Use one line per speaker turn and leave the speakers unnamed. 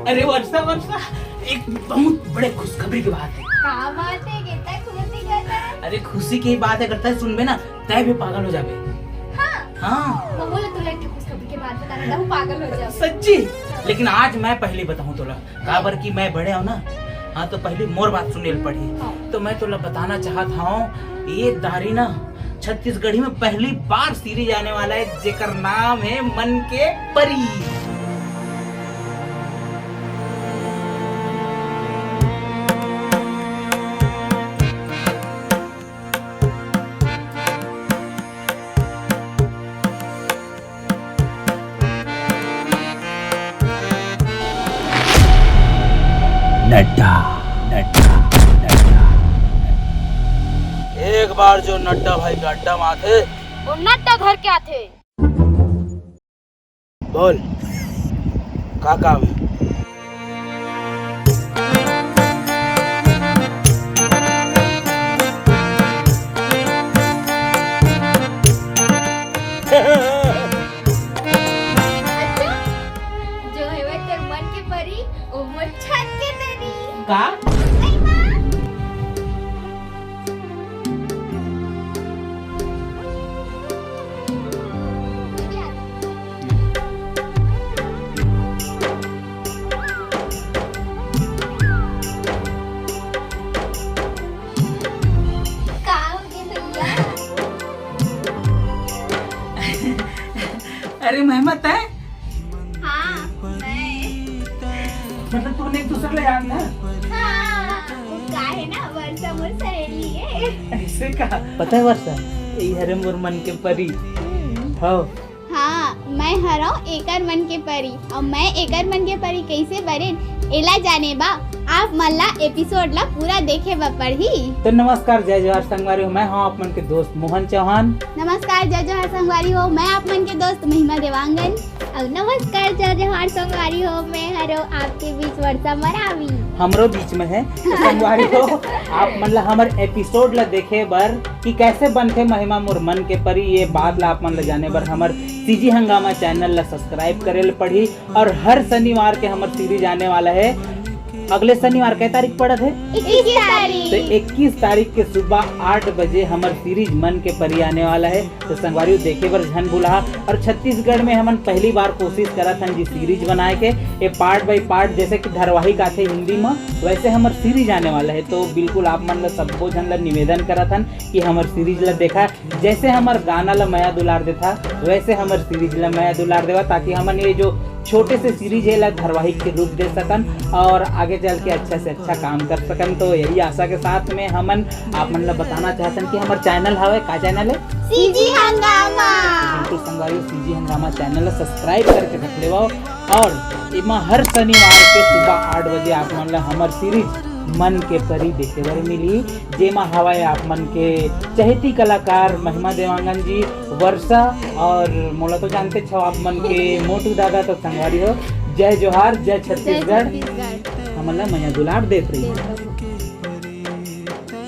अरे वर्षा वर्षा, एक बहुत बड़े खुशखबरी की बात है।
क्या बात है? कितना खुशी करता है।
अरे खुशी की बात है, करता है सुनबे ना तय भी पागल हो जाबे। हाँ
मैं बोले तुला एक खुशखबरी की बात बताना था, वो पागल हो जाओ।
सच्ची, लेकिन आज मैं पहले बताऊं तोला, काबर की मैं बड़े हो ना। हाँ तो पहले मोर बात सुने पड़ी। तो मैं तोला बताना चाहता हूँ, ये दारी ना छत्तीसगढ़ी में पहली बार सीरीज आने वाला है, जेकर नाम है मन के परी। नड्डा नड्डा नड्डा, एक बार जो नड्डा भाई का अड्डा माथे,
वो नड्डा घर क्या थे?
बोल का काम है?
जो है वह तेरे मन के परी, वो मोर छत के तेरी।
का अरे मेहमत है,
हाँ,
मतलब तूने एक दूसरे ले जानता है?
वो का है ना, वर्षा मोर सहेली है।
ऐसे का पता है वर्षा, यही हरे मोर मन के परी हो।
हाँ, मैं हरो एकर मन के परी और मैं एकर मन के परी कैसे बने एला जाने बा। आप मल्ला एपिसोड ला पूरा देखे बा पढ़ी।
तो नमस्कार, जय जोहार संगवारी हो, मैं हूँ आप मन के दोस्त मोहन चौहान।
नमस्कार, जय जोहार संगवारी हो, मैं आप मन के दोस्त महिमा देवांगन। और नमस्कार, जय जोहार संगवारी हो, मैं हरो आपके बीच वर्षा मरावी।
हमरो बीच में है तो संगवारी हो, आप मतलब हमारे एपिसोड ला देखे बर कि कैसे बनते महिमा मोर मन के परी, ये बात ला आप मन ला जाने बर हमर सीजी हंगामा चैनल ला सब्सक्राइब करे ला पड़ी। और हर शनिवार के हमर सीरीज आने वाला है। अगले शनिवार क्या तारीख पड़त है?
21 तारीख।
तो 21 तारीख के सुबह 8 बजे हमार सीरीज मन के परी आने वाला है। तो संगवारी देखे बर झन भूला। और छत्तीसगढ़ में हमन पहली बार कोशिश करा था जी सीरीज बनाए के, ये पार्ट बाई पार्ट जैसे कि धारावाहिक आते हिंदी में, वैसे हमार सीरीज आने वाला है। तो बिल्कुल आप मन ला सबको झन ला निवेदन करा था कि हमार सीरीज ला देखा, जैसे हमार गाना ला माया दुलार देता वैसे हमार सीरीज ला माया दुलार देवा, ताकि हमन ये जो छोटे से सीरीज है ला धारावाहिक के रूप दे सकन और आगे चल के अच्छा से अच्छा काम कर सकन। तो यही आशा के साथ में हमन आप मन ला बताना चाहतन कि हमार चैनल हवे, का चैनल है?
सीजी हंगामा।
बिल्कुल संगवारी सीजी हंगामा चैनल ला सब्सक्राइब करके रख लेवा। और इमा हर शनिवार के सुबह 8 बजे आप मन ला हमार सीरीज मन के परी देखे बर मिली, जेमा हवाए आप मन के चहेती कलाकार महिमा देवांगन जी, वर्षा और मोला तो जानते छो आप मन के मोटू दादा। तो संगवारी हो, जय जोहार, जय छत्तीसगढ़, हमन ला मया दुलार देत रही।